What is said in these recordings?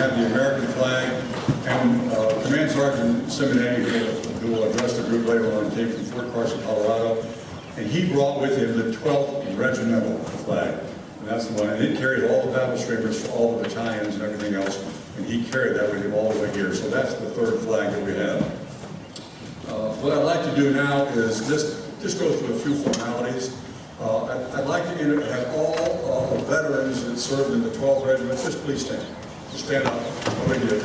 have the American flag, and Command Sergeant Seminary, who will address the group later on, came from Fort Carson, Colorado, and he brought with him the 12th Regimental flag. And that's the one, and it carries all the battle streamers for all the battalions and everything else, and he carried that with him all the way here. So that's the third flag that we have. What I'd like to do now is just go through a few formalities. I'd like to have all veterans that served in the 12th Regiment, just please stand. Just stand up. Over here.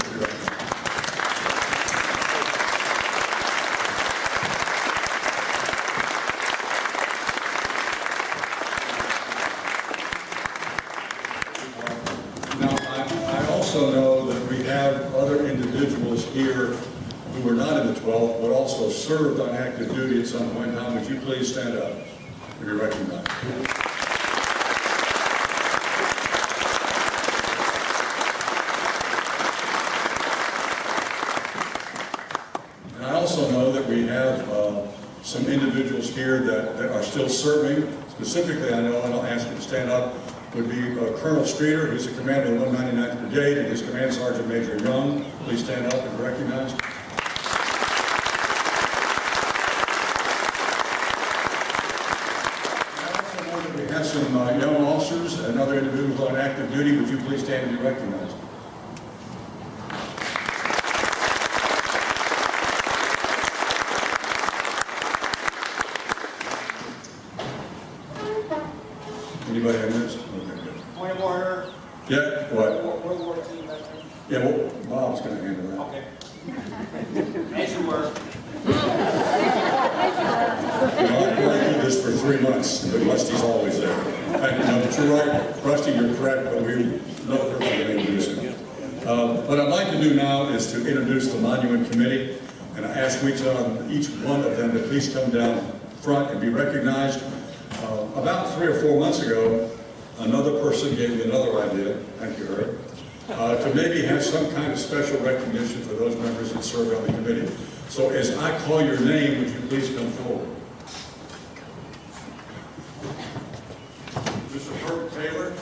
Also know that we have other individuals here who were not in the 12th, but also served on active duty at some point in time. Would you please stand up and be recognized? And I also know that we have some individuals here that are still serving. Specifically, I know, and I'll ask you to stand up, would be Colonel Streeter, who's the commander of the 199th Brigade, and his Command Sergeant Major Young. Please stand up and be recognized. I also know that we have some young officers and other individuals on active duty. Would you please stand and be recognized? Anybody have minutes? Okay, good. Point of order. Yeah, what? World War II veteran. Yeah, well, Bob's going to handle that. Okay. As you were. I've worked do this for 3 months, but Rusty's always there. And, but you're right, Rusty, you're correct, but we love her for introducing. What I'd like to do now is to introduce the Monument Committee, and I ask each one of them to please come down front and be recognized. About 3 or 4 months ago, another person gave me another idea, thank you, Herb, to maybe have some kind of special recognition for those members that served on the committee. So as I call your name, would you please come forward? Mr. Herb Taylor.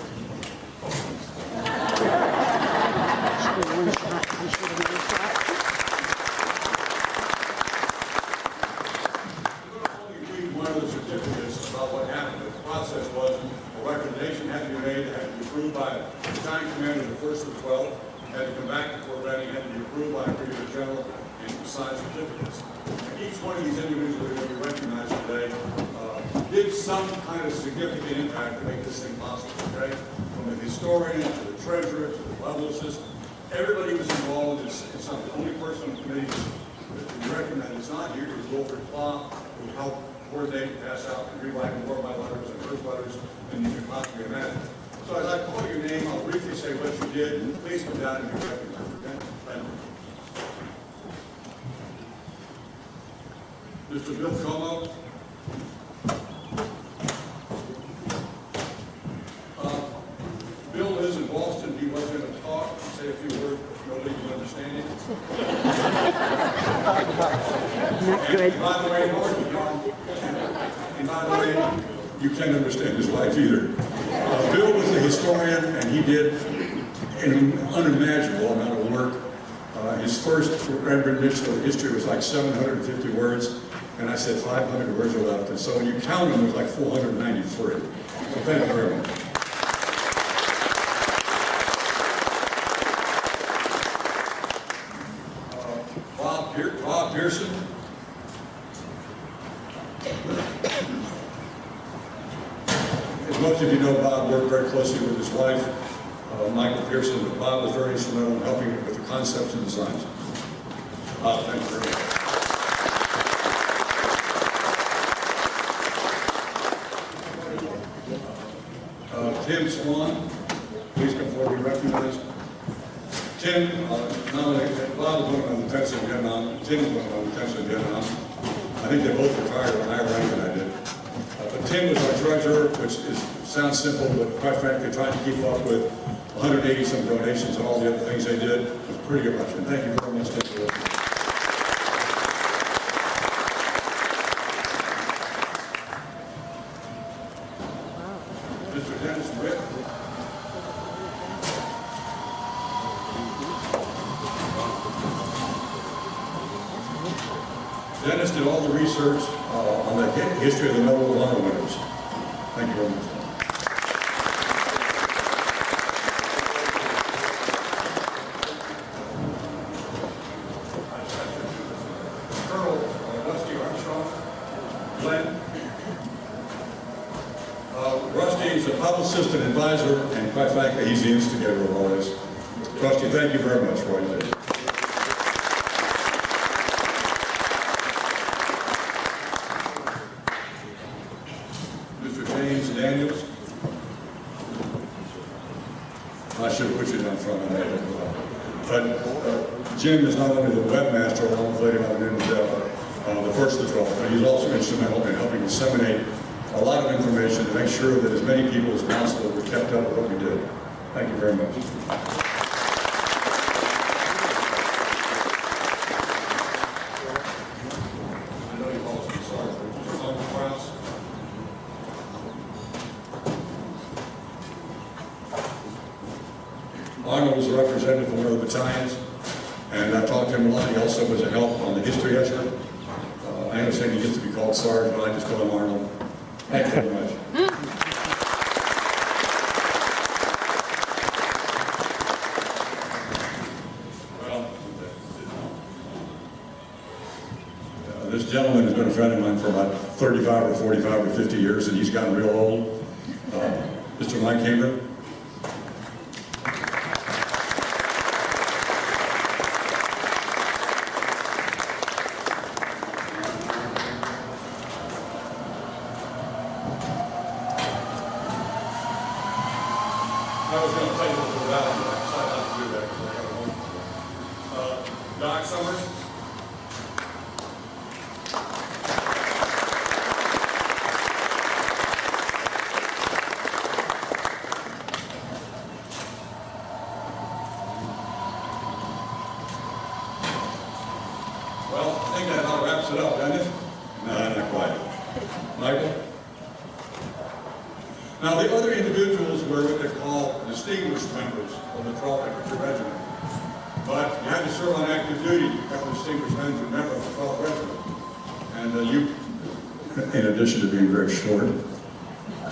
One of the certificates about what happened. The process was a recommendation had to be made, had to be approved by the battalion commander of the 1st and 12th, had to come back to Fort Benning, had to be approved by a brigadier general, and sign certificates. And each one of these individuals that we recognize today did some kind of significant impact to make this thing possible, okay? From the historian to the treasurer to the publicist, everybody was involved in something. The only person on the committee that we recognize that's not here is Wilfred Plough, who helped coordinate, pass out, and rewrite more by letters and first letters than you can possibly imagine. So as I call your name, I'll briefly say what you did. Please come down and be recognized, okay? Thank you. Mr. Bill Comeau. Bill lives in Boston. He was going to talk and say a few words, but nobody can understand him. Not good. And by the way, you can't understand his wife either. Bill was the historian, and he did an unimaginable amount of work. His first rendition of history was like 750 words, and I said 500 words are left. And so when you count them, it was like 493. So thank you very much. Bob Pearson. As most of you know, Bob worked very closely with his wife, Michael Pearson, but Bob was very instrumental in helping with the concepts and designs. Bob, thank you very much. Tim Swan, please come forward and be recognized. Tim, not only Bob was one of the lieutenants in Vietnam, Tim was one of the lieutenants in Vietnam. I think they both retired at a higher rank than I did. But Tim was our treasurer, which sounds simple, but quite frankly, trying to keep up with 180 some donations and all the other things they did was pretty good much. And thank you very much, Tim. Mr. Dennis Witt. Dennis did all the research on the history of the Medal of Honor winners. Thank you very much. Colonel Rusty Armstrong, Glenn. Rusty is a publicist and advisor, and quite frankly, he's the instigator of all this. Rusty, thank you very much for all you did. Mr. James Daniels. I should have put you down front. But Jim is not only the webmaster along with Lady Madeleine, the first of the 12th, but he's also instrumental in helping disseminate a lot of information to make sure that as many people as possible were kept up with what we did. Thank you very much. I know you've also been sorry for the class. Arnold was a representative from one of the battalions, and I've talked to him a lot. He also was a help on the history essay. I understand he gets to be called Sarge, but I just call him Arnold. Thank you very much. Well, this gentleman has been a friend of mine for about 35 or 45 or 50 years, and he's gotten real old. Mr. Mike Hamer. I was going to tell you what we're about, but I decided not to do that because I got one. Doc Summers. Well, I think that about wraps it up, doesn't it? No, not quite. Michael? Now, the other individuals were what they call distinguished members of the 12th Infantry Regiment. But you had to serve on active duty to become a distinguished member of the 12th Regiment. And you, in addition to being very short,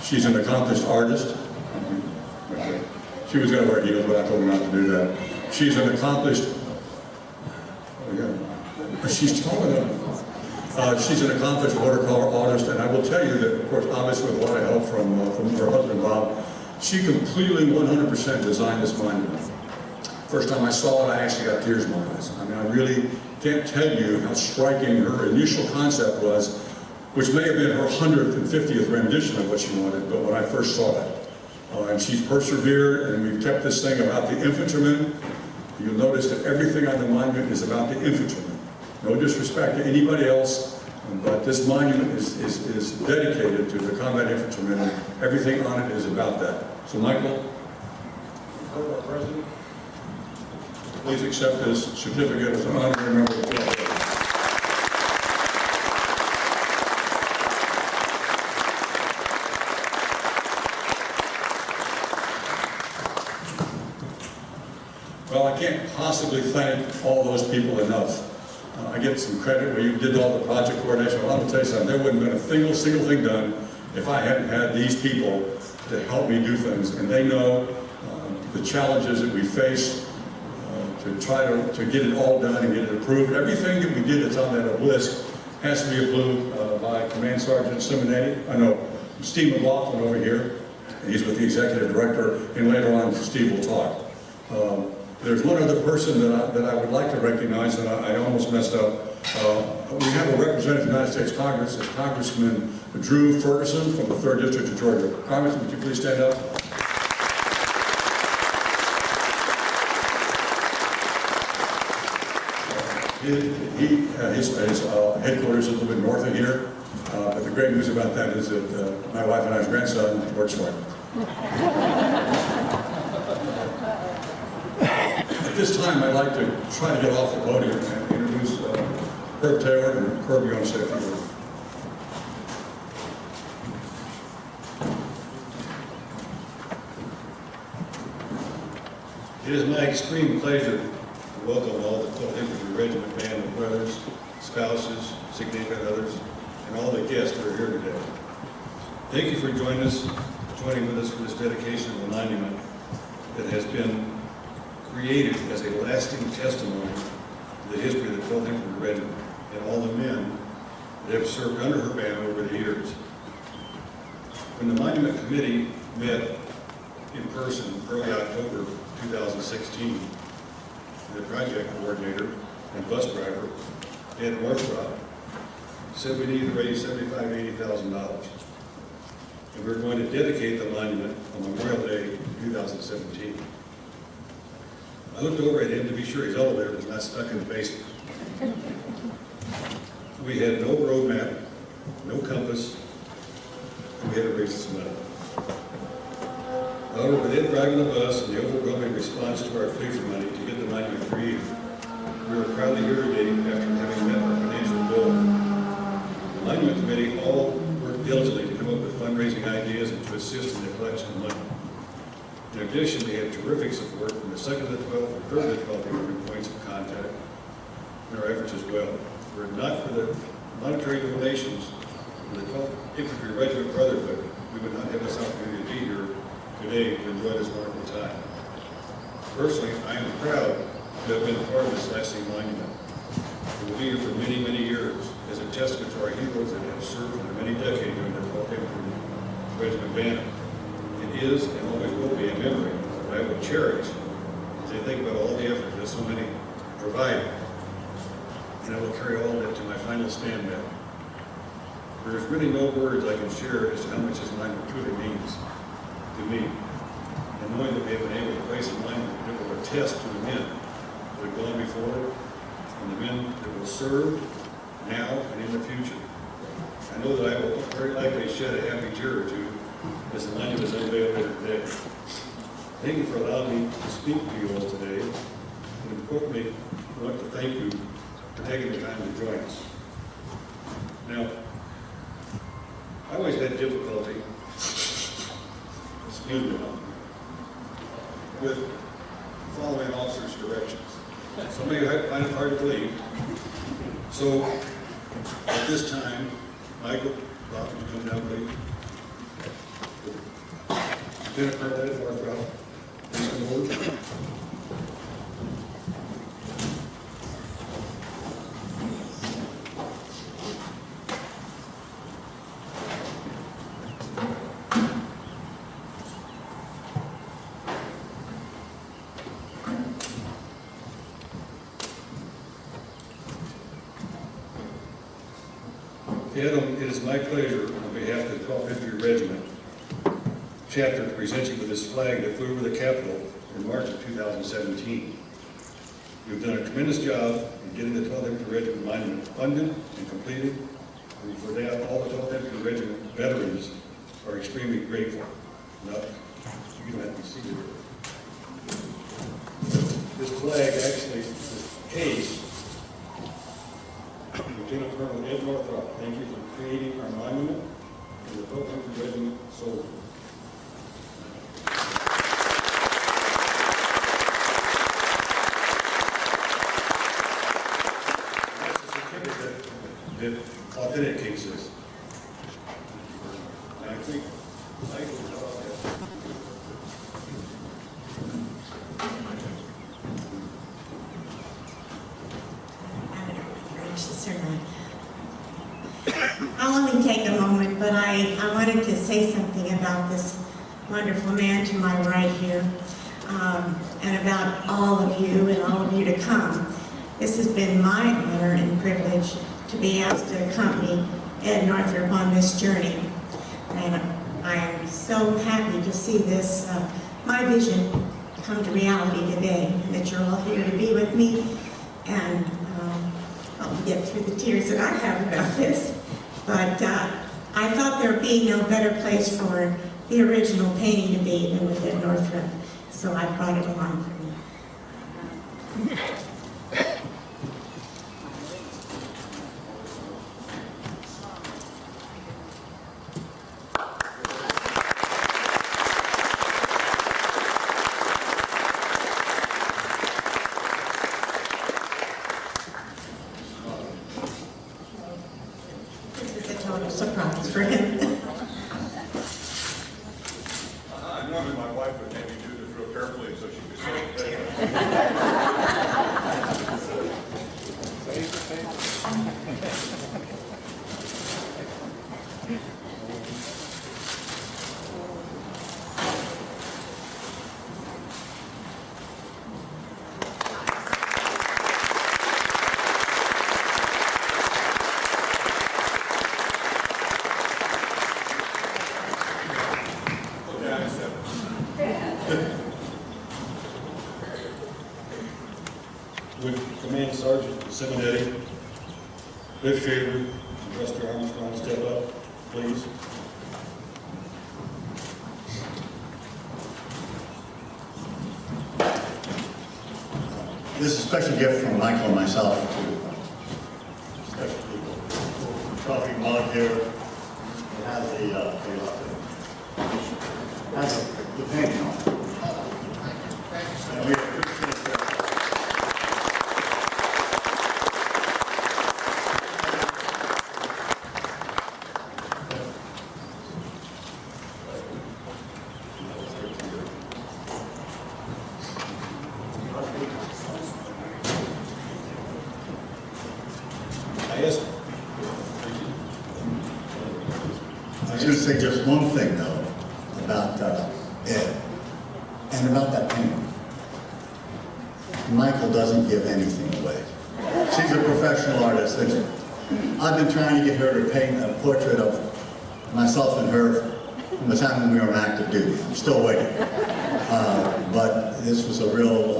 she's an accomplished artist. She was going to wear heels, but I told her not to do that. She's an accomplished, she's taller than she's an accomplished watercolor artist, and I will tell you that, of course, obviously with a lot of help from her husband, Bob, she completely 100% designed this monument. First time I saw it, I actually got tears in my eyes. I mean, I really can't tell you how striking her initial concept was, which may have been her 150th rendition of what she wanted, but when I first saw it. And she's persevered, and we've kept this thing about the infantrymen. You'll notice that everything on the monument is about the infantrymen. No disrespect to anybody else, but this monument is dedicated to the combat infantrymen, and everything on it is about that. So, Michael, our President, please accept this certificate as an honorary member of the 12th. Well, I can't possibly thank all those people enough. I get some credit where you did all the project coordination. Well, I'm going to tell you something, there wouldn't have been a single thing done if I hadn't had these people to help me do things. And they know the challenges that we face to try to get it all done and get it approved. Everything that we did that's on that list has to be approved by Command Sergeant Simonetti. I know Steve McLaughlin over here. He's with the Executive Director, and later on Steve will talk. There's one other person that I would like to recognize, and I almost messed up. We have a representative of the United States Congress. It's Congressman Drew Ferguson from the 3rd District of Georgia. Congressman, would you please stand up? His headquarters is a little bit north of here, but the great news about that is that my wife and I's grandson works for him. At this time, I'd like to try to get off the podium and introduce Herb Taylor, and Herb, you're going to say a few words. It is my extreme pleasure to welcome all the 12th Infantry Regiment band of brothers spouses, significant others, and all the guests that are here today. Thank you for joining with us for this dedication of the monument that has been created as a lasting testimony to the history of the 12th Infantry Regiment and all the men that have served under her banner over the years. When the Monument Committee met in person early October 2016, the project coordinator and bus driver, Ed Northrop, said we needed to raise $75,000 to $80,000. And we're going to dedicate the monument on Memorial Day 2017. I looked over at him to be sure his elevator was not stuck in the basement. We had no roadmap, no compass, and we had to raise this money. However, with Ed driving the bus and the overwhelming response to our plea for money to get the monument created, we are proudly here today after having met our financial goal. The Monument Committee all worked diligently to come up with fundraising ideas and to assist in the collection of money. In addition, they had terrific support from the 2nd to the 12th and 3rd to the 12th Infantry points of contact in our efforts as well. Were it not for the monetary donations from the 12th Infantry Regiment Brotherhood, we would not have this opportunity to be here today to enjoy this wonderful time. Personally, I am proud to have been part of this lasting monument. We will be here for many, many years as a testament to our heroes that have served for many decades under the 12th Infantry Regiment banner. It is and always will be a memory that I will cherish as I think about all the effort that so many provided. And I will carry all of it to my final stand back. There's really no words I can share as to how much this monument truly means to me. And knowing that we have been able to place a monument that will attest to the men that have gone before and the men that will serve now and in the future. I know that I will very likely shed a happy tear or two as the monument is unveiled here today. Thank you for allowing me to speak to you all today. And importantly, I'd like to thank you for taking the time to join us. Now, I always had difficulty, excuse me, with following officers' directions. Some of you find it hard to believe. So, at this time, Michael, Bob, would you come down, please? Lieutenant Colonel Ed Northrop, please come forward. Adam, it is my pleasure on behalf of the 12th Infantry Regiment chapter to present you with this flag that flew over the Capitol in March of 2017. You've done a tremendous job in getting the 12th Infantry Regiment Monument funded and completed, and for that, all the 12th Infantry Regiment veterans are extremely grateful. Now, you don't have to see it. This flag, actually, this case, Lieutenant Colonel Ed Northrop, thank you for creating our monument to the 12th Infantry Regiment soldiers. That's the certificate that authenticates this. And I think Michael will talk about that. I'll only take a moment, but I wanted to say something about this wonderful man to my right here, and about all of you and all of you to come. This has been my honor and privilege to be asked to accompany Ed Northrop on this journey. And I am so happy to see this, my vision, come to reality today, and that you're all here to be with me. And I'll get through the tears that I have about this. But I thought there would be no better place for the original painting to be than with Ed Northrop. So I brought it along for me. normally my wife would maybe do this real carefully so she could see it. Would Command Sergeant Simonetti, Cliff Shaver, and Buster Armstrong step up, please? This is a special gift from Michael and myself to special people. Trophy mug here. It has the painting on it. And we appreciate that. I was going to say just one thing, though, about Ed, and about that painting. Michael doesn't give anything away. She's a professional artist, and I've been trying to get her to paint a portrait of myself and her from the time when we were on active duty. I'm still waiting. But this was a real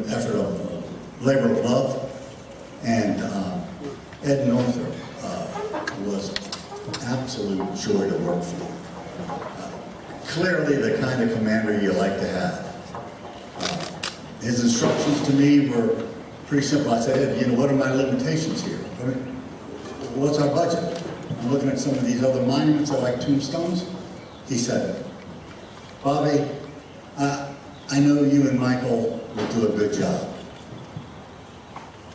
effort of labor of love, and Ed Northrop was absolute joy to work for. Clearly the kind of commander you like to have. His instructions to me were pretty simple. I said, Ed, what are my limitations here? I mean, what's our budget? I'm looking at some of these other monuments that are like tombstones. He said, Bobby, I know you and Michael will do a good job.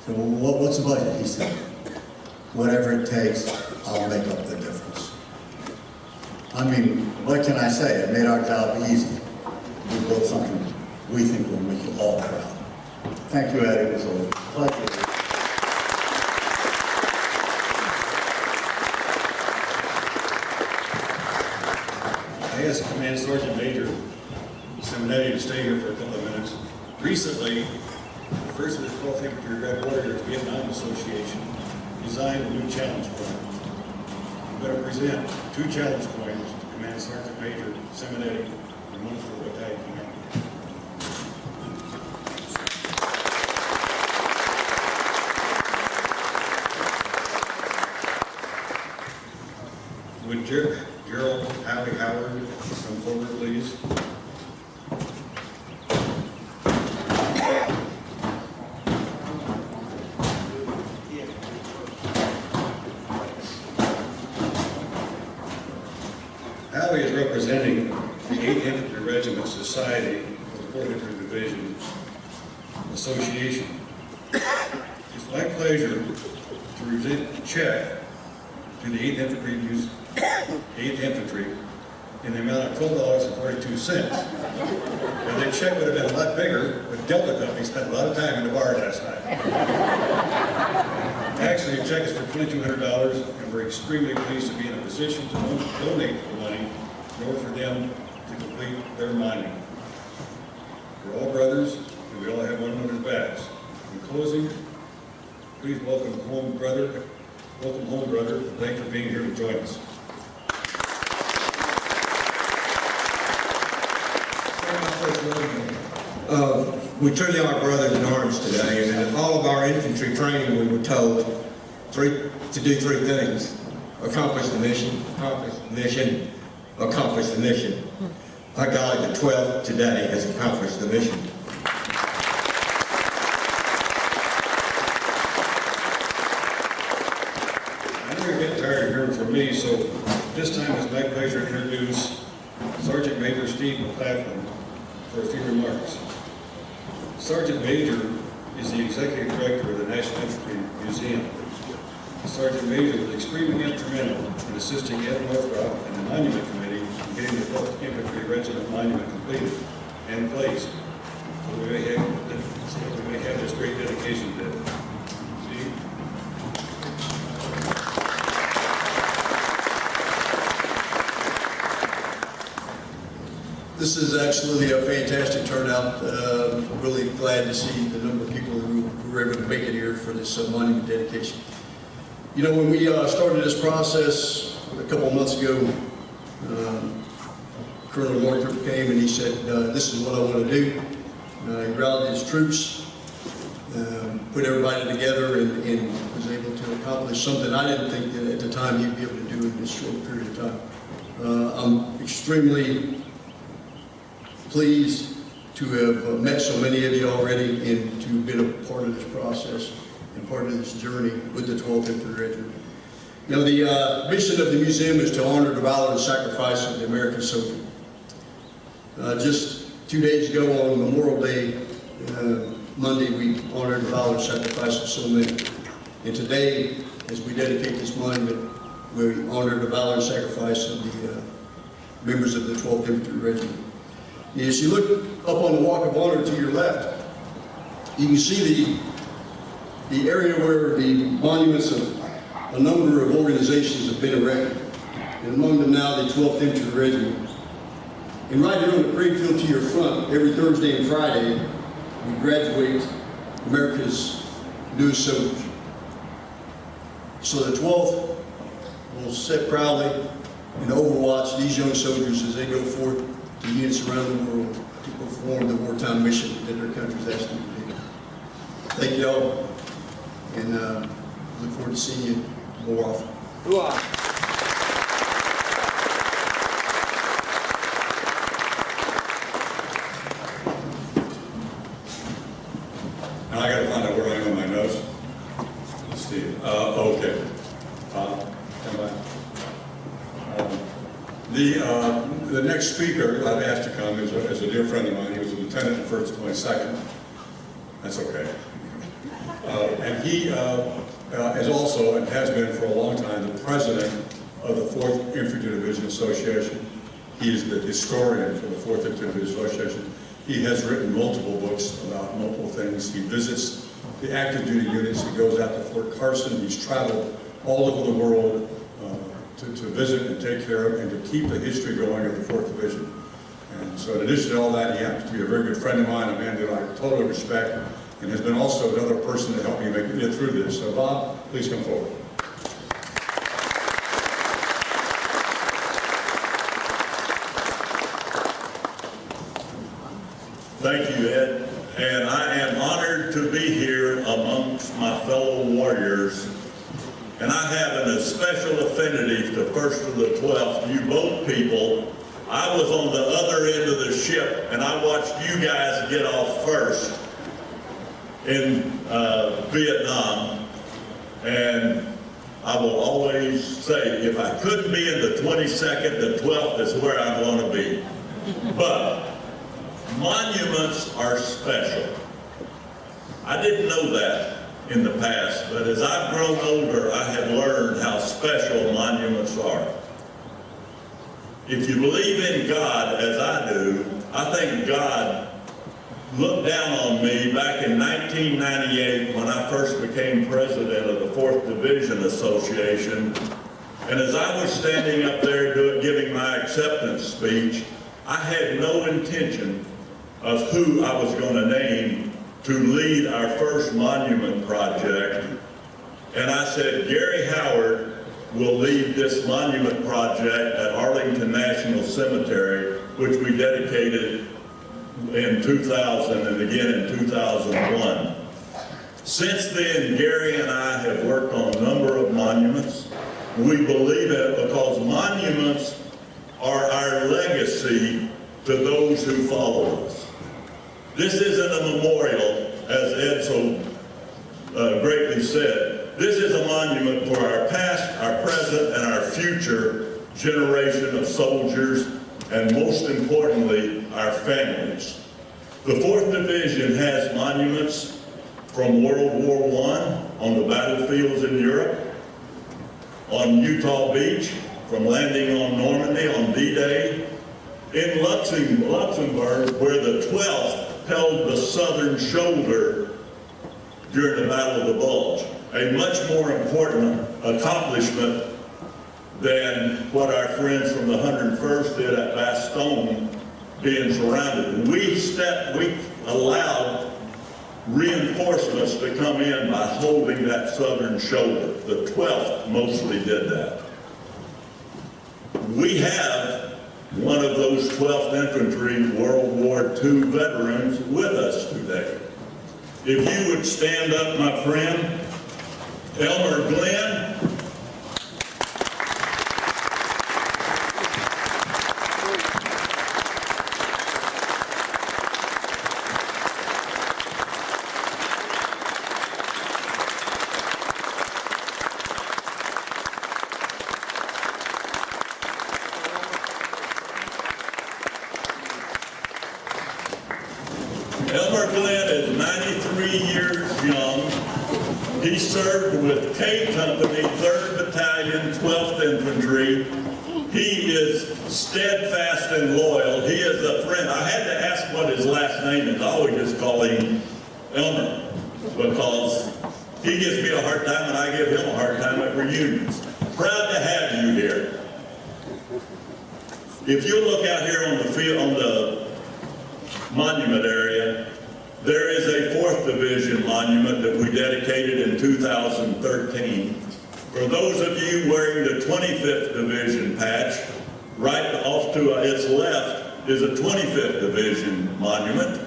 So what's the budget? He said, whatever it takes, I'll make up the difference. I mean, what can I say? It made our job easy. We built something we think will make you all proud. Thank you, Ed. It was a pleasure. I asked Command Sergeant Major Simonetti to stay here for a couple of minutes. Recently, the first of the 12th Infantry Red Warriors Vietnam Association designed a new challenge coin. I'm going to present 2 challenge coins to Command Sergeant Major Simonetti and one for the battalion commander. Would Gerald Howie Howard come forward, please? Howie is representing the 8th Infantry Regiment Society of the 4th Infantry Division Association. It's my pleasure to present a check to the 8th Infantry in the amount of $12.42. Now, the check would have been a lot bigger, but Delta Company spent a lot of time in the bar last night. Actually, the check is for $2,200, and we're extremely pleased to be in a position to donate the money in order for them to complete their monument. We're all brothers, and we all have one another's backs. In closing, please welcome home brother. Welcome home, brother. Thanks for being here to join us. We truly are brothers in arms today, and in all of our infantry training we were told to do 3 things: accomplish the mission, accomplish the mission, accomplish the mission. By God, the 12th today has accomplished the mission. I know you're getting tired of hearing from me, so this time it's my pleasure to introduce Sergeant Major Steve McLaughlin for a few remarks. Sergeant Major is the Executive Director of the National Infantry Museum. Sergeant Major was extremely instrumental in assisting Ed Northrop and the Monument Committee in getting the 12th Infantry Regiment Monument completed and placed. So we may have this great dedication day. See? This is absolutely a fantastic turnout. Really glad to see the number of people who were able to make it here for this monument dedication. You know, when we started this process a couple of months ago, Colonel Northrop came and he said, this is what I want to do. He rallied his troops, put everybody together, and was able to accomplish something I didn't think that at the time he'd be able to do in this short period of time. I'm extremely pleased to have met so many of you already and to have been a part of this process and part of this journey with the 12th Infantry Regiment. Now, the mission of the museum is to honor the valor and sacrifice of the American soldier. Just 2 days ago on Memorial Day, Monday, we honored the valor and sacrifice of so many. And today, as we dedicate this monument, we honor the valor and sacrifice of the members of the 12th Infantry Regiment. As you look up on the Walk of Honor to your left, you can see the area where the monuments of a number of organizations have been erected, and among them now the 12th Infantry Regiment. And right here on the parade field to your front, every Thursday and Friday, we graduate America's newest soldiers. So the 12th will sit proudly and overwatch these young soldiers as they go forth to units around the world to perform the wartime mission that their country's asked them to do. Thank you all, and look forward to seeing you more often. Now I gotta find out where I am on my notes. Let's see. Okay. Come back. The next speaker I've asked to come is a dear friend of mine. He was a lieutenant in the 1st 22nd. That's okay. And he is also, and has been for a long time, the president of the 4th Infantry Division Association. He is the historian for the 4th Infantry Division Association. He has written multiple books about multiple things. He visits the active duty units. He goes out to Fort Carson. He's traveled all over the world to visit and take care of and to keep the history going of the 4th Division. And so in addition to all that, he happens to be a very good friend of mine, a man that I totally respect, and has been also another person to help me make it through this. So Bob, please come forward. Thank you, Ed. And I am honored to be here amongst my fellow warriors. And I have an special affinity to 1st to the 12th. You both people, I was on the other end of the ship and I watched you guys get off first in Vietnam. And I will always say, if I couldn't be in the 22nd, the 12th is where I want to be. But monuments are special. I didn't know that in the past, but as I've grown older, I have learned how special monuments are. If you believe in God, as I do, I think God looked down on me back in 1998 when I first became president of the 4th Division Association. And as I was standing up there giving my acceptance speech, I had no intention of who I was going to name to lead our first monument project. And I said, Gary Howard will lead this monument project at Arlington National Cemetery, which we dedicated in 2000 and again in 2001. Since then, Gary and I have worked on a number of monuments. We believe it because monuments are our legacy to those who follow us. This isn't a memorial, as Ed so greatly said. This is a monument for our past, our present, and our future generation of soldiers, and most importantly, our families. The 4th Division has monuments from World War I on the battlefields in Europe, on Utah Beach, from landing on Normandy on D-Day, in Luxembourg, where the 12th held the southern shoulder during the Battle of the Bulge. A much more important accomplishment than what our friends from the 101st did at Bastogne, being surrounded. We allowed reinforcements to come in by holding that southern shoulder. The 12th mostly did that. We have one of those 12th Infantry World War II veterans with us today. If you would stand up, my friend, Elmer Glenn. Elmer Glenn is 93 years young. He served with K Company, 3rd Battalion, 12th Infantry. He is steadfast and loyal. He is a friend. I had to ask what his last name is. I always just call him Elmer because he gives me a hard time and I give him a hard time at reunions. Proud to have you here. If you look out here on the field, on the monument area, there is a 4th Division monument that we dedicated in 2013. For those of you wearing the 25th Division patch, right off to its left is a 25th Division monument.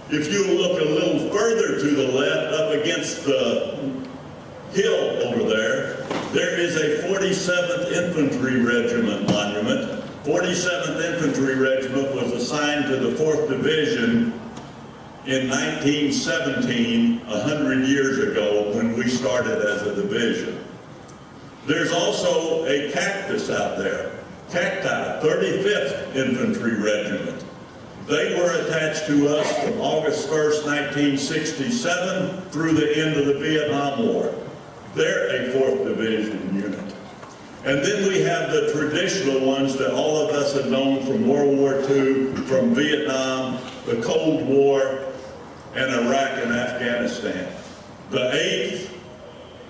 If you look a little further to the left, up against the hill over there, there is a 47th Infantry Regiment monument. 47th Infantry Regiment was assigned to the 4th Division in 1917, 100 years ago, when we started as a division. There's also a cactus out there, cacti, 35th Infantry Regiment. They were attached to us from August 1st, 1967 through the end of the Vietnam War. They're a 4th Division unit. And then we have the traditional ones that all of us have known from World War II, from Vietnam, the Cold War, and Iraq and Afghanistan. The 8th,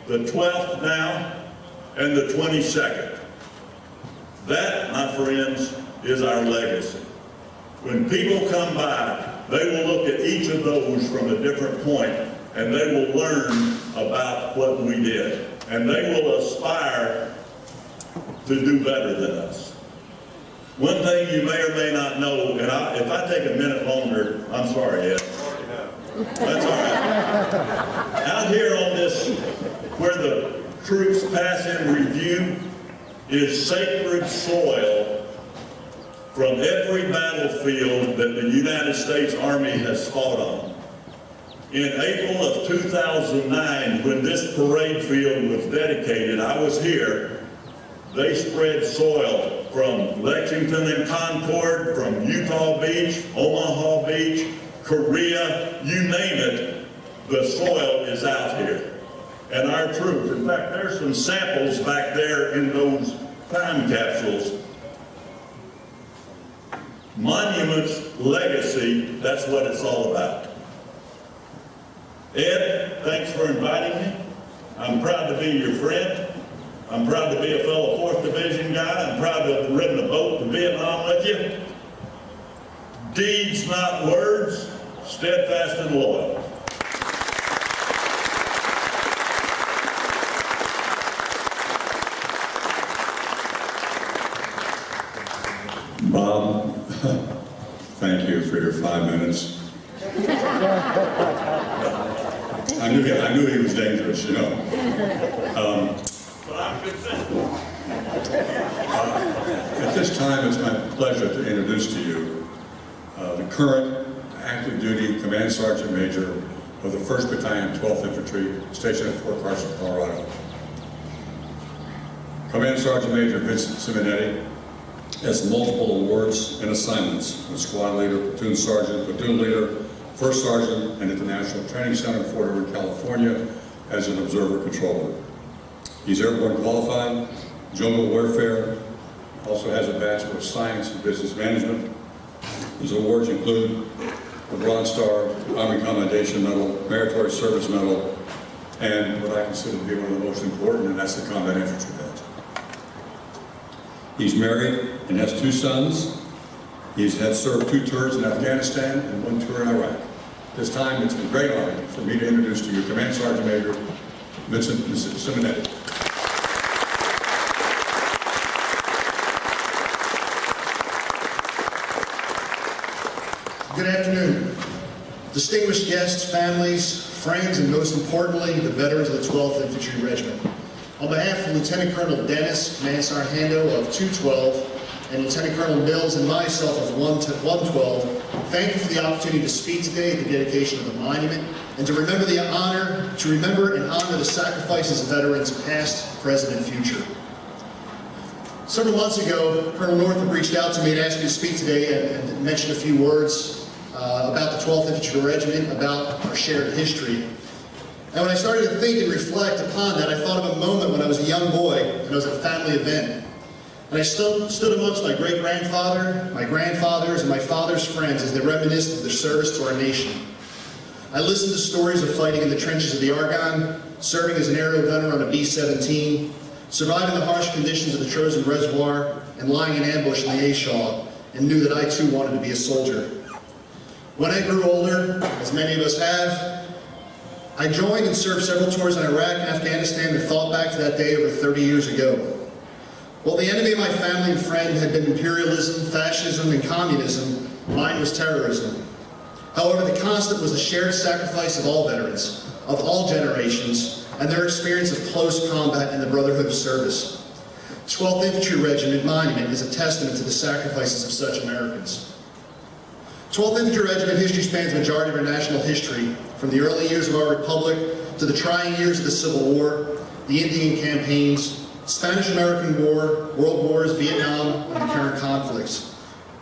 the 12th now, and the 22nd. That, my friends, is our legacy. When people come by, they will look at each of those from a different point, and they will learn about what we did. And they will aspire to do better than us. One thing you may or may not know, and if I take a minute longer, I'm sorry, Ed. That's all right. Out here on this, where the troops pass in review, is sacred soil from every battlefield that the United States Army has fought on. In April of 2009, when this parade field was dedicated, I was here. They spread soil from Lexington and Concord, from Utah Beach, Omaha Beach, Korea, you name it, the soil is out here. And our troops, in fact, there's some samples back there in those time capsules. Monuments, legacy, that's what it's all about. Ed, thanks for inviting me. I'm proud to be your friend. I'm proud to be a fellow 4th Division guy. I'm proud to have ridden a boat to Vietnam with you. Deeds, not words, steadfast and loyal. Bob, thank you for your 5 minutes. I knew he was dangerous, you know. At this time, it's my pleasure to introduce to you the current active duty Command Sergeant Major of the 1st Battalion, 12th Infantry, stationed at Fort Carson, Colorado. Command Sergeant Major Vincent Simonetti has multiple awards and assignments: a squad leader, platoon sergeant, platoon leader, first sergeant, and at the National Training Center in Fort Worth, California, as an observer controller. He's airborne qualified, jungle warfare, Also has a Bachelor of Science in Business Management. His awards include the Bronze Star, Army Commendation Medal, Meritorious Service Medal, and what I consider to be one of the most important, and that's the Combat Infantry Badge. He's married and has 2 sons. He's had served 2 tours in Afghanistan and 1 tour in Iraq. This time, it's a great honor for me to introduce to you Command Sergeant Major Vincent Simonetti. Good afternoon. Distinguished guests, families, friends, and most importantly, the veterans of the 12th Infantry Regiment. On behalf of Lieutenant Colonel Dennis, Command Sergeant Hando of 212, and Lieutenant Colonel Mills and myself of 112, thank you for the opportunity to speak today at the dedication of the monument and to remember and honor the sacrifices of veterans past, present, and future. Several months ago, Colonel Northrup reached out to me and asked me to speak today and mention a few words about the 12th Infantry Regiment, about our shared history. And when I started to think and reflect upon that, I thought of a moment when I was a young boy and I was at a family event. And I stood amongst my great-grandfather, my grandfathers, and my father's friends as they reminisced of their service to our nation. I listened to stories of fighting in the trenches of the Argonne, serving as an aerial gunner on a B-17, surviving the harsh conditions of the Trojan Reservoir, and lying in ambush in the A-Shaw, and knew that I too wanted to be a soldier. When I grew older, as many of us have, I joined and served several tours in Iraq and Afghanistan and thought back to that day over 30 years ago. While the enemy of my family and friend had been imperialism, fascism, and communism, mine was terrorism. However, the constant was the shared sacrifice of all veterans, of all generations, and their experience of close combat and the brotherhood of service. 12th Infantry Regiment Monument is a testament to the sacrifices of such Americans. 12th Infantry Regiment history spans the majority of our national history, from the early years of our republic to the trying years of the Civil War, the Indian campaigns, Spanish-American War, World Wars, Vietnam, and the current conflicts.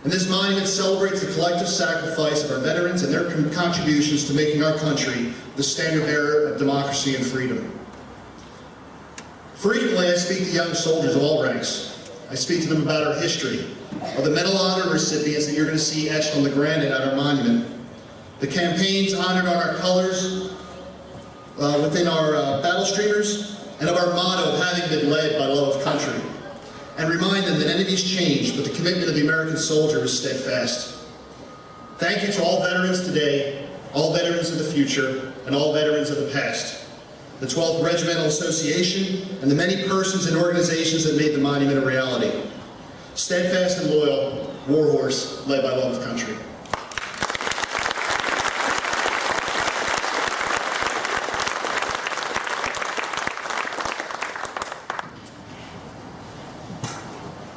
And this monument celebrates the collective sacrifice of our veterans and their contributions to making our country the standard bearer of democracy and freedom. Frequently, I speak to young soldiers of all ranks. I speak to them about our history, of the Medal of Honor recipients that you're going to see etched on the granite at our monument, the campaigns honored on our colors, within our battle streamers, and of our motto of having been led by love of country, and remind them that enemies change, but the commitment of the American soldier is steadfast. Thank you to all veterans today, all veterans of the future, and all veterans of the past, the 12th Regimental Association, and the many persons and organizations that made the monument a reality. Steadfast and loyal, warhorse, led by love of country.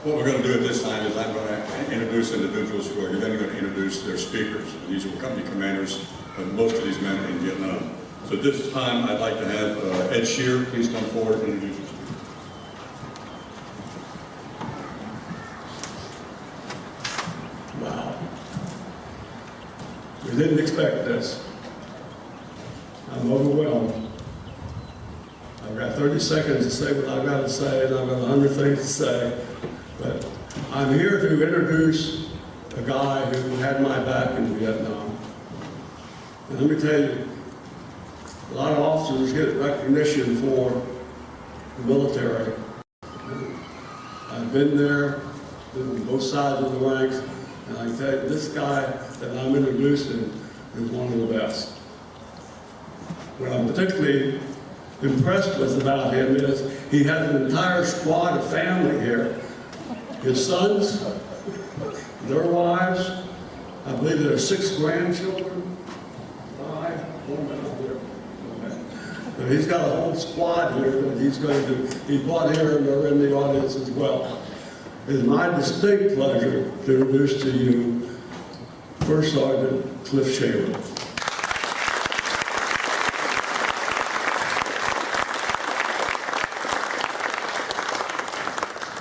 What we're going to do at this time is I'm going to introduce individuals who are then going to introduce their speakers. These are company commanders of most of these men in Vietnam. So at this time, I'd like to have Ed Shear, please come forward and introduce your speaker. Wow. We didn't expect this. I'm overwhelmed. I've got 30 seconds to say what I've got to say, and I've got 100 things to say. But I'm here to introduce a guy who had my back in Vietnam. And let me tell you, a lot of officers get recognition for the military. I've been there, been on both sides of the ranks, and I can tell you, this guy that I'm introducing is one of the best. What I'm particularly impressed with about him is he has an entire squad of family here. His sons, their wives, I believe there are 6 grandchildren, 5, one down here. Okay. So he's got a whole squad here that he's brought here, and they're in the audience as well. It is my distinct pleasure to introduce to you First Sergeant Cliff Shaver.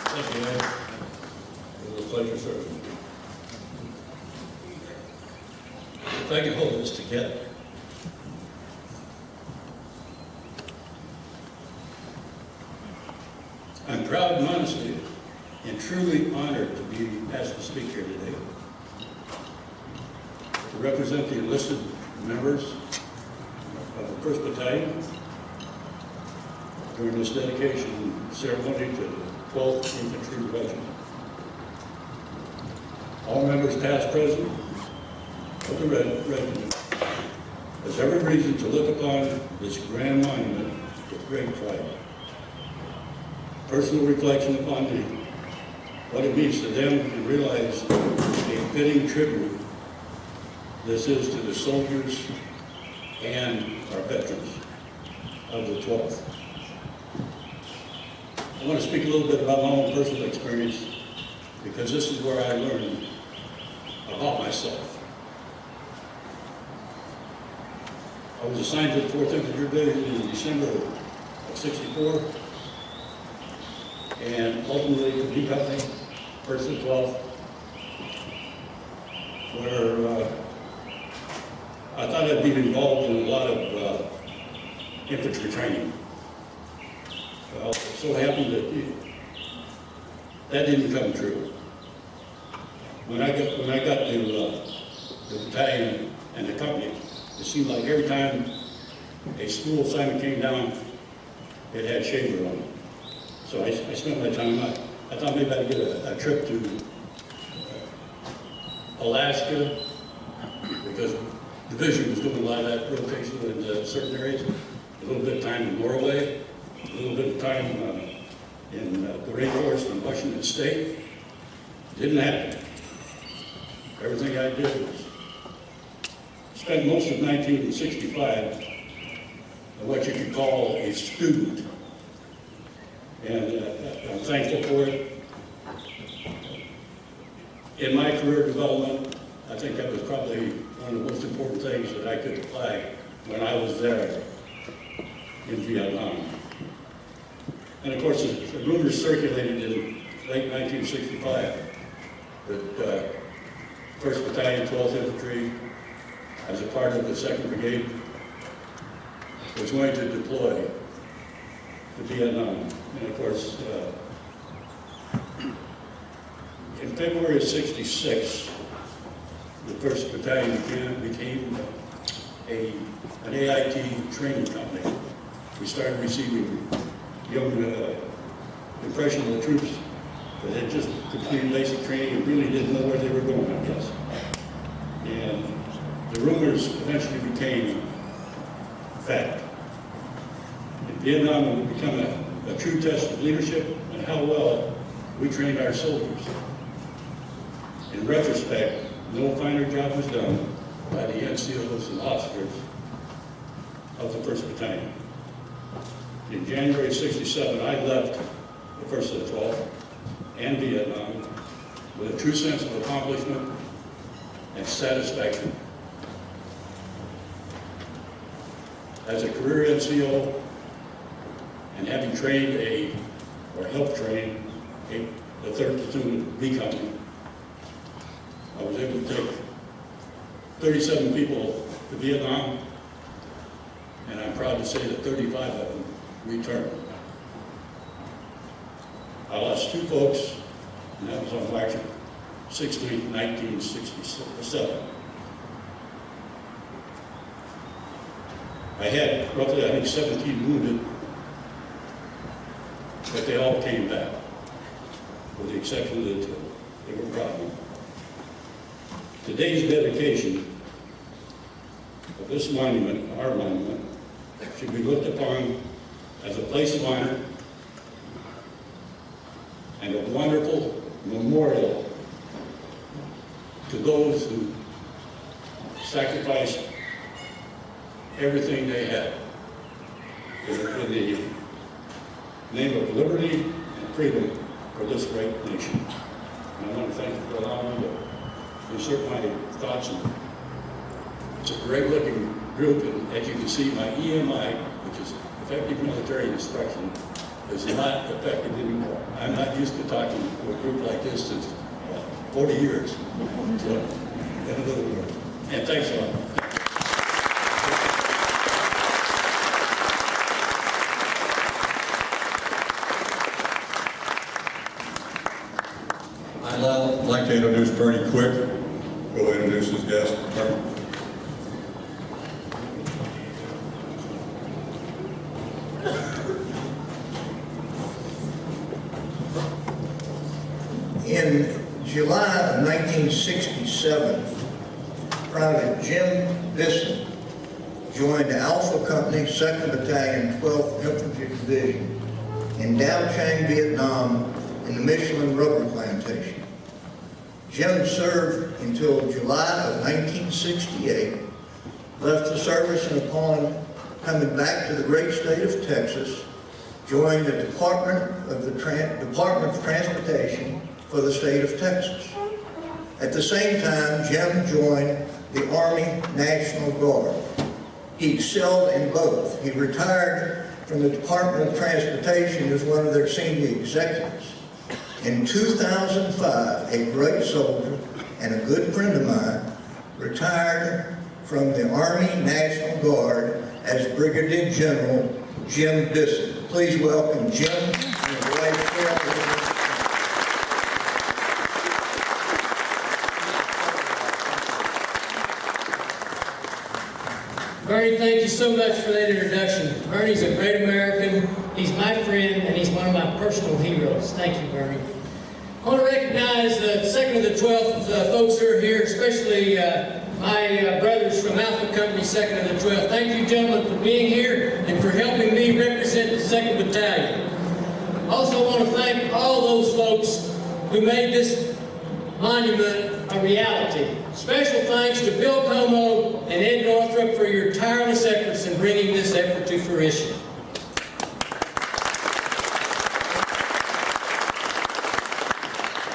Thank you, Ed. It was a pleasure serving you. If I can hold this together. I'm proud and honestly and truly honored to be asked to speak here today. To represent the enlisted members of the 1st Battalion during this dedication ceremony to the 12th Infantry Regiment. All members past, present of the regiment has every reason to look upon this grand monument with great pride. Personal reflection upon what it means to them and realize a fitting tribute this is to the soldiers and our veterans of the 12th. I want to speak a little bit about my own personal experience because this is where I learned about myself. I was assigned to the 4th Infantry Division in December of '64, and ultimately to B Company, 1st and 12th, where I thought I'd be involved in a lot of infantry training. Well, it so happened that didn't come true. When I got to the battalion and the company, it seemed like every time a school assignment came down, it had shaver on it. So I spent my time, I thought maybe I'd get a trip to Alaska, because the division was doing a lot of that rotation in certain areas. A little bit of time in Norway, a little bit of time in the rainforest in Washington State. Didn't happen. Everything I did was spend most of 1965 in what you could call a student. And I'm thankful for it. In my career development, I think that was probably one of the most important things that I could apply when I was there in Vietnam. And of course, the rumors circulated in late 1965 that 1st Battalion, 12th Infantry, as a part of the 2nd Brigade, was going to deploy to Vietnam. And of course, in February of '66, the 1st Battalion became an AIT training company. We started receiving young, impressionable troops that had just completed basic training and really didn't know where they were going, I guess. And the rumors eventually became fact. In Vietnam, it would become a true test of leadership and how well we trained our soldiers. In retrospect, no finer job was done by the NCOs and officers of the 1st Battalion. In January of '67, I left the 1st and 12th and Vietnam with a true sense of accomplishment and satisfaction. As a career NCO and having trained helped train the 3rd Platoon B Company, I was able to take 37 people to Vietnam, and I'm proud to say that 35 of them returned. I lost 2 folks, and that was on March 16, 1967. I had roughly, I think, 17 wounded, but they all came back, with the exception of the 2. They were proud of me. Today's dedication of this monument, our monument, should be looked upon as a place of honor and a wonderful memorial to those who sacrificed everything they had in the name of liberty and freedom for this great nation. And I want to thank you for allowing me to insert my thoughts in. It's a great looking group, and as you can see, my EMI, which is effective military instruction, is not effective anymore. I'm not used to talking to a group like this since 40 years. So, in a little bit. And thanks a lot. I'd like to introduce Bernie Quick. Go introduce his guest. Bernie. In July of 1967, Private Jim Pearson joined the Alpha Company, 2nd Battalion, 12th Infantry Division in Dao Chang, Vietnam, in the Michelin Rubber Plantation. Jim served until July of 1968, left the service, and upon coming back to the great state of Texas, joined the Department of Transportation for the state of Texas. At the same time, Jim joined the Army National Guard. He excelled in both. He retired from the Department of Transportation as one of their senior executives. In 2005, a great soldier and a good friend of mine retired from the Army National Guard as Brigadier General Jim Pearson. Please welcome Jim and his wife, Cheryl. Bernie, thank you so much for that introduction. Bernie's a great American, he's my friend, and he's one of my personal heroes. Thank you, Bernie. I want to recognize the 2nd and the 12th folks who are here, especially my brothers from Alpha Company, 2nd and the 12th. Thank you, gentlemen, for being here and for helping me represent the 2nd Battalion. Also want to thank all those folks who made this monument a reality. Special thanks to Bill Comeau and Ed Northrup for your tireless efforts in bringing this effort to fruition.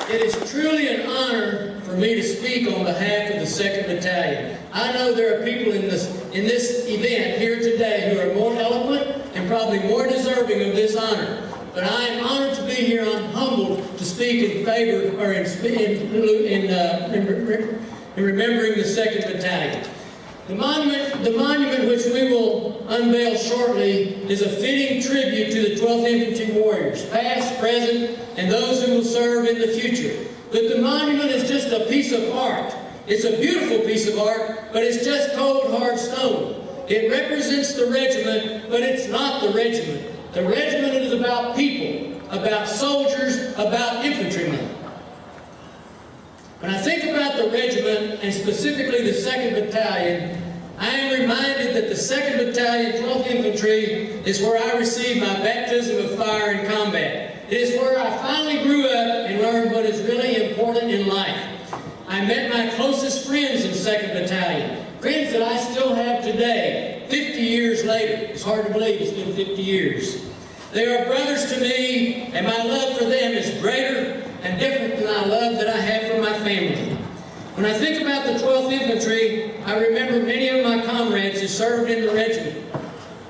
It is truly an honor for me to speak on behalf of the 2nd Battalion. I know there are people in this event here today who are more eloquent and probably more deserving of this honor. But I am honored to be here. I'm humbled to speak in favor, or in remembering the 2nd Battalion. The monument which we will unveil shortly is a fitting tribute to the 12th Infantry warriors, past, present, and those who will serve in the future. But the monument is just a piece of art. It's a beautiful piece of art, but it's just cold, hard stone. It represents the regiment, but it's not the regiment. The regiment is about people, about soldiers, about infantrymen. When I think about the regiment, and specifically the 2nd Battalion, I am reminded that the 2nd Battalion, 12th Infantry, is where I received my baptism of fire in combat. It is where I finally grew up and learned what is really important in life. I met my closest friends in 2nd Battalion, friends that I still have today, 50 years later. It's hard to believe it's been 50 years. They are brothers to me, and my love for them is greater and different than the love that I have for my family. When I think about the 12th Infantry, I remember many of my comrades who served in the regiment.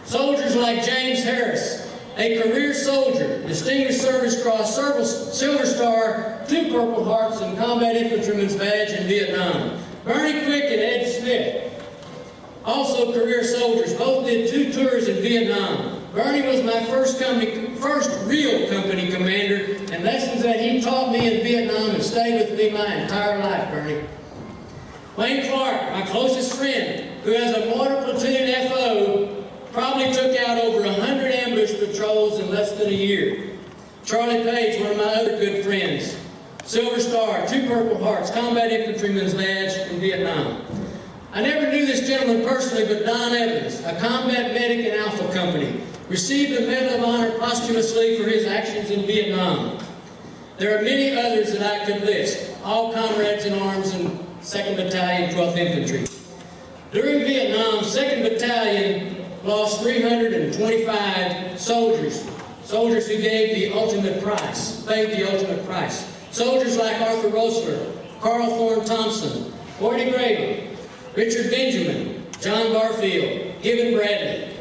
Soldiers like James Harris, a career soldier, Distinguished Service Cross, Silver Star, 2 Purple Hearts, and Combat Infantryman's Badge in Vietnam. Bernie Quick and Ed Smith, also career soldiers, both did 2 tours in Vietnam. Bernie was my first real company commander, and lessons that he taught me in Vietnam have stayed with me my entire life, Bernie. Wayne Clark, my closest friend, who as a mortar platoon FO, probably took out over 100 ambush patrols in less than a year. Charlie Page, one of my other good friends, Silver Star, 2 Purple Hearts, Combat Infantryman's Badge in Vietnam. I never knew this gentleman personally, but Don Evans, a combat medic in Alpha Company, received the Medal of Honor posthumously for his actions in Vietnam. There are many others that I could list, all comrades in arms in 2nd Battalion, 12th Infantry. During Vietnam, 2nd Battalion lost 325 soldiers who gave the ultimate price, paid the ultimate price. Soldiers like Arthur Rosler, Carl Thorne Thompson, Gordy Graven, Richard Benjamin, John Barfield, Gibbon Bradley,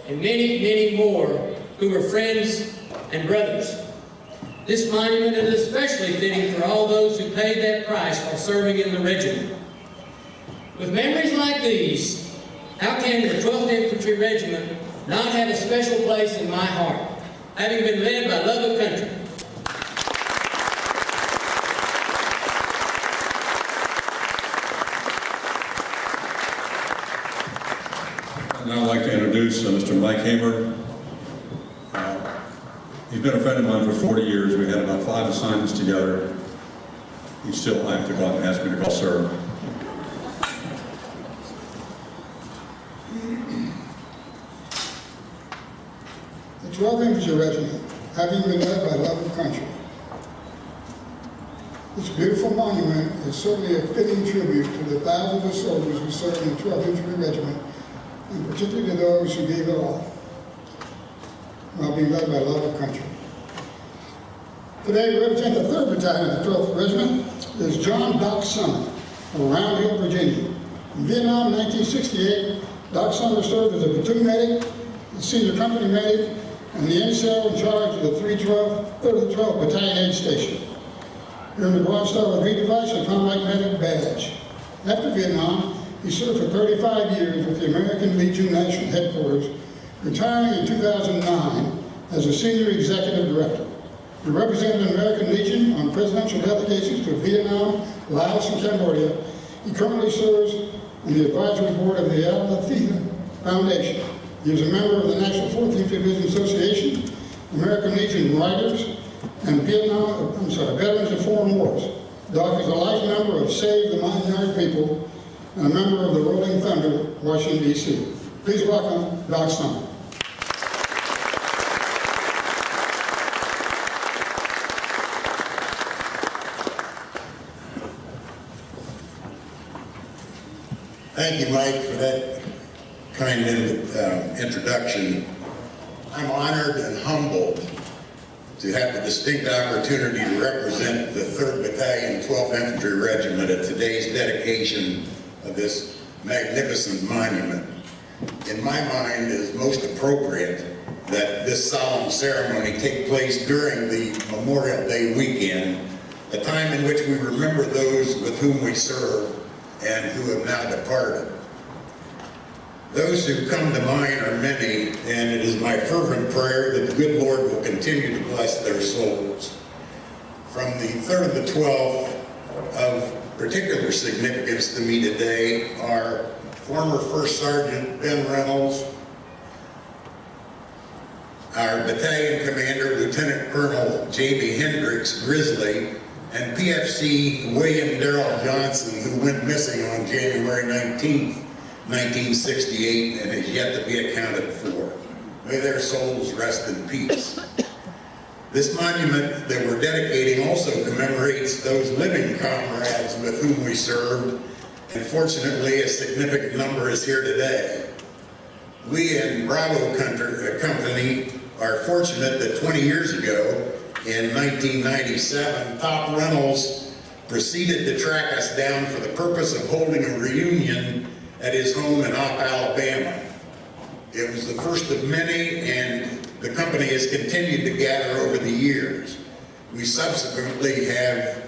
and many, many more who were friends and brothers. This monument is especially fitting for all those who paid that price while serving in the regiment. With memories like these, how can the 12th Infantry Regiment not have a special place in my heart, having been led by love of country? introduce Mr. Mike Hamer. He's been a friend of mine for 40 years. We've had about 5 assignments together. He's still active and asked me to call sir. The 12th Infantry Regiment, having been led by love of country. This beautiful monument is certainly a fitting tribute to the thousands of soldiers who served in the 12th Infantry Regiment, and particularly to those who gave it all, while being led by love of country. Today, we represent the 3rd Battalion of the 12th Regiment. Is John Doc Summer of Round Hill, Virginia. In Vietnam in 1968, Doc Summer served as a platoon medic, a senior company medic, and the NCO in charge of the 312th Battalion Aid Station. He earned a Bronze Star with V device and Combat Medic badge. After Vietnam, he served for 35 years with the American Legion National Headquarters, retiring in 2009 as a Senior Executive Director. He represented the American Legion on presidential delegations to Vietnam, Laos, and Cambodia. He currently serves on the advisory board of the Al Lafiya Foundation. He is a member of the National 14th Division Association, American Legion Writers, and Veterans of Foreign Wars. Doc is a life member of Save the Minority People and a member of the Rolling Thunder, Washington, D.C. Please welcome Doc Summer. Thank you, Mike, for that kind introduction. I'm honored and humbled to have the distinct opportunity to represent the 3rd Battalion, 12th Infantry Regiment at today's dedication of this magnificent monument. In my mind, it is most appropriate that this solemn ceremony take place during the Memorial Day weekend, a time in which we remember those with whom we serve and who have now departed. Those who come to mind are many, and it is my fervent prayer that the good Lord will continue to bless their souls. From the 3rd to the 12th, of particular significance to me today are former First Sergeant Ben Reynolds, our battalion commander, Lieutenant Colonel J.B. Hendricks Grizzly, and PFC William Darrell Johnson, who went missing on January 19th, 1968, and is yet to be accounted for. May their souls rest in peace. This monument that we're dedicating also commemorates those living comrades with whom we served, and fortunately a significant number is here today. We in Bravo Company are fortunate that 20 years ago, in 1997, Pop Reynolds proceeded to track us down for the purpose of holding a reunion at his home in Opp, Alabama. It was the first of many, and the company has continued to gather over the years. We subsequently have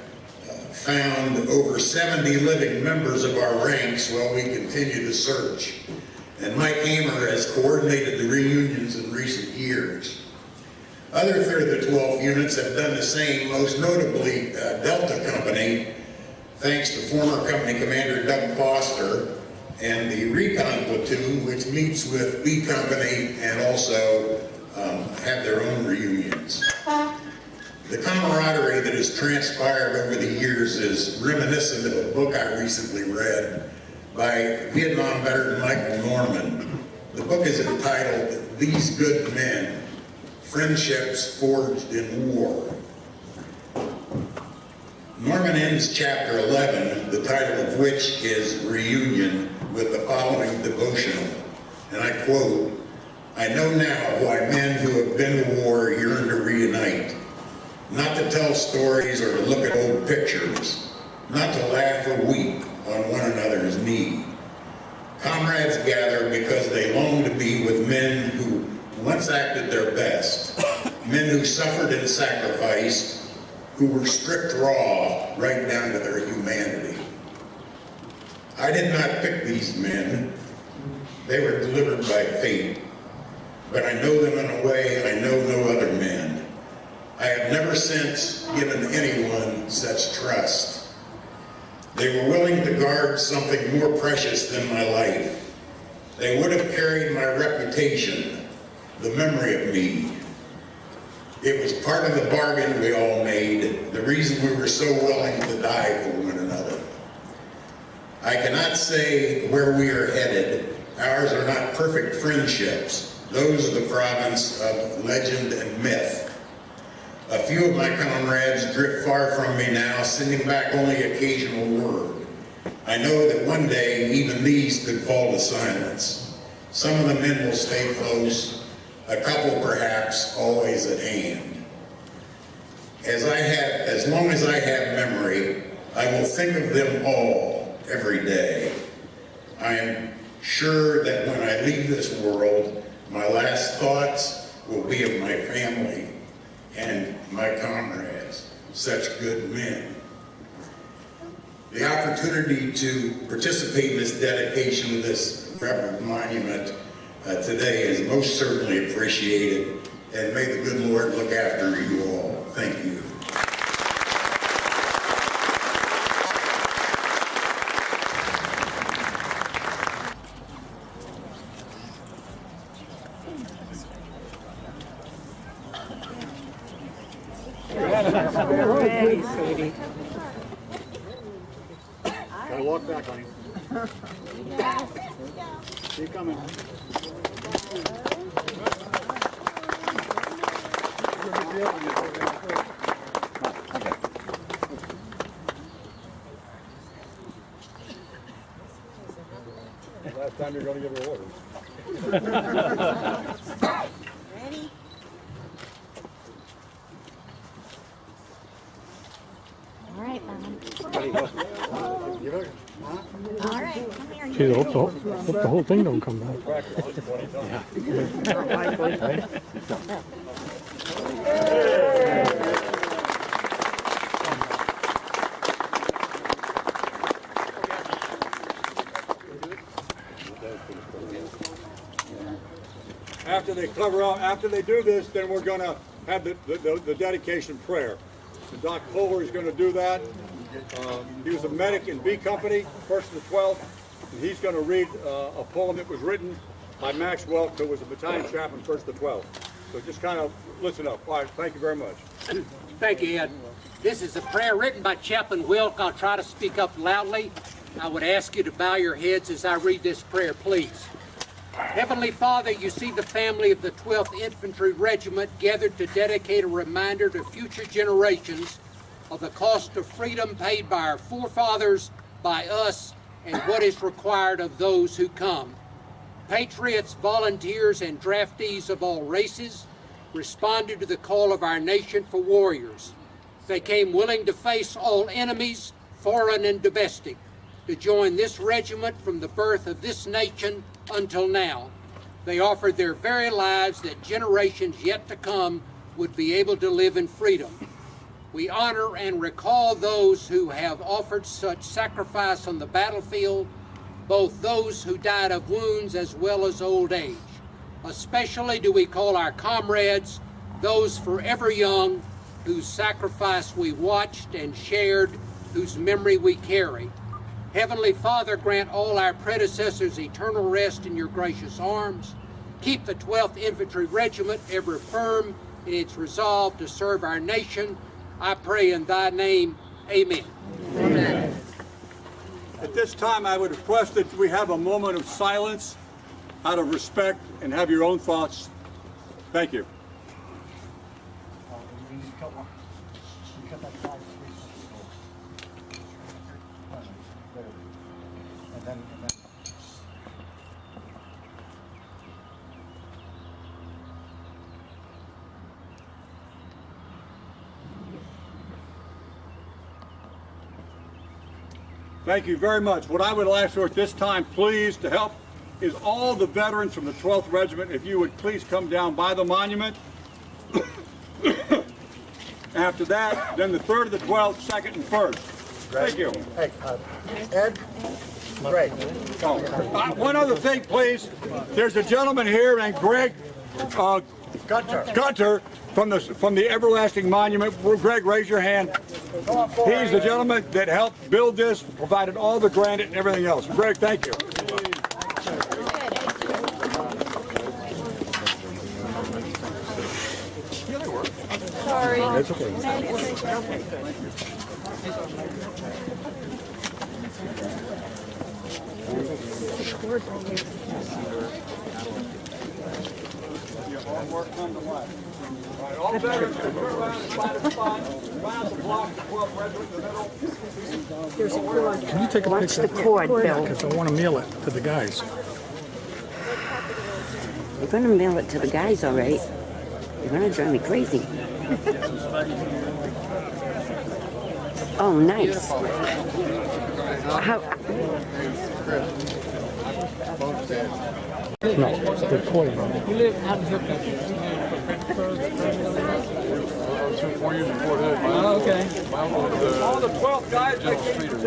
found over 70 living members of our ranks while we continue to search. And Mike Hamer has coordinated the reunions in recent years. Other 3rd to 12th units have done the same, most notably Delta Company, thanks to former company commander Doug Foster, and the Recon Platoon, which meets with B Company and also have their own reunions. The camaraderie that has transpired over the years is reminiscent of a book I recently read by Vietnam veteran Michael Norman. The book is entitled, These Good Men, Friendships Forged in War. Norman ends chapter 11, the title of which is Reunion, with the following devotional, and I quote, "I know now why men who have been to war yearn to reunite, not to tell stories or to look at old pictures, not to laugh or weep on one another's knee. Comrades gather because they long to be with men who once acted their best, men who suffered and sacrificed, who were stripped raw right down to their humanity. I did not pick these men. They were delivered by fate. But I know them in a way I know no other men. I have never since given anyone such trust. They were willing to guard something more precious than my life. They would have carried my reputation, the memory of me. It was part of the bargain we all made, the reason we were so willing to die for one another. I cannot say where we are headed. Ours are not perfect friendships. Those are the province of legend and myth. A few of my comrades drift far from me now, sending back only occasional word. I know that one day even these could fall to silence. Some of the men will stay close, a couple perhaps always at hand. As long as I have memory, I will think of them all every day. I am sure that when I leave this world, my last thoughts will be of my family and my comrades, such good men. The opportunity to participate in this dedication of this reverend monument today is most certainly appreciated, and may the good Lord look after you all. Thank you. Ready, sweetie. Gotta walk back, honey. Keep coming. Last time you're gonna give her orders. Ready? All right, Mom. All right, come here. Geez, I hope the whole thing don't come back. After they do this, then we're going to have the dedication prayer. So Doc Fuller is going to do that. He was a medic in B Company, 1st to the 12th, and he's going to read a poem that was written by Max Welk, who was a battalion chaplain, 1st to 12th. So just kind of listen up. All right, thank you very much. Thank you, Ed. This is a prayer written by Chaplain Wilk. I'll try to speak up loudly. I would ask you to bow your heads as I read this prayer, please. Heavenly Father, you see the family of the 12th Infantry Regiment gathered to dedicate a reminder to future generations of the cost of freedom paid by our forefathers, by us, and what is required of those who come. Patriots, volunteers, and draftees of all races responded to the call of our nation for warriors. They came willing to face all enemies, foreign and domestic, to join this regiment from the birth of this nation until now. They offered their very lives that generations yet to come would be able to live in freedom. We honor and recall those who have offered such sacrifice on the battlefield, both those who died of wounds as well as old age. Especially do we call our comrades, those forever young, whose sacrifice we watched and shared, whose memory we carry. Heavenly Father, grant all our predecessors eternal rest in your gracious arms. Keep the 12th Infantry Regiment ever firm in its resolve to serve our nation. I pray in thy name, amen. Amen. At this time, I would request that we have a moment of silence out of respect and have your own thoughts. Thank you. Thank you very much. What I would ask for at this time, please, to help, is all the veterans from the 12th Regiment, if you would please come down by the monument. After that, then the 3rd of the 12th, 2nd and 1st. Thank you. Hey, Ed? Greg. Oh, one other thing, please. There's a gentleman here named Greg Gunter from the Everlasting Monument. Greg, raise your hand. He's the gentleman that helped build this, provided all the granite and everything else. Greg, thank you. it's okay. All veterans, turn around and find a spot, round the block, the 12th Regiment in the middle. There's a cord. Can you take a Watch picture? the cord, Bill. Because I want to mail it to the guys. You're gonna mail it to the guys, all right. You're gonna drive me crazy. Oh, nice. How? No, the recording. You live out in Hookup. 4 years before that. Oh, okay. All the 12 guys,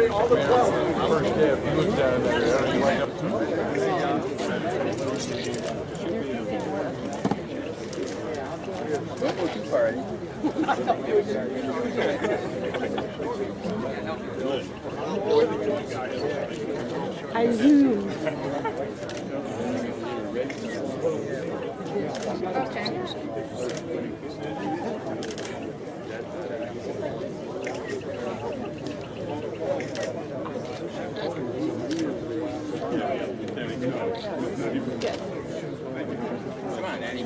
all the 12. First step, he looked down there, he went up to I zoom. Come on, Daddy.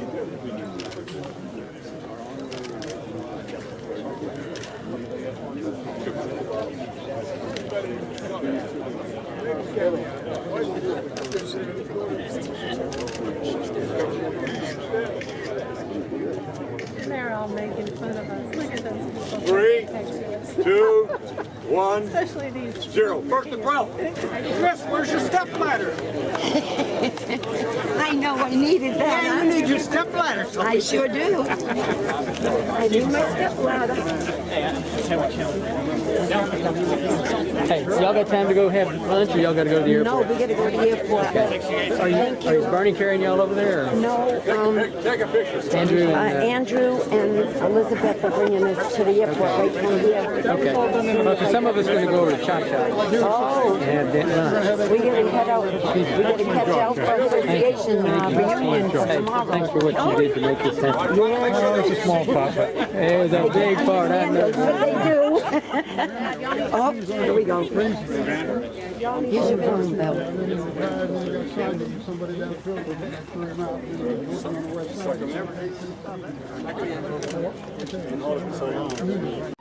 They're all making fun of us. Look at those people. 3, 2, 1, Especially these. 0. First and 12. Chris, where's your step ladder? I know I needed that. Yeah, you need your step ladder. I sure do. I need my step ladder. Hey, y'all got time to go have lunch, or y'all got to go to the airport? No, we gotta go to the airport. Thank Are you. Bernie carrying y'all over there? Or? No, Take a picture. Andrew and, Andrew and Elizabeth are bringing us to the airport right from here. okay. Well, 'cause some of us are going to go over to Chop Shop. Oh, And then lunch. we gotta head out. We gotta catch out for association reunion Hey, tomorrow. thanks for what you did to make this happen. Oh, it's a small part, but It was a big part, I know. That's what they do. Oh, here we go. Here's your phone, Bill. Somebody downfield will throw him out, looking on the website.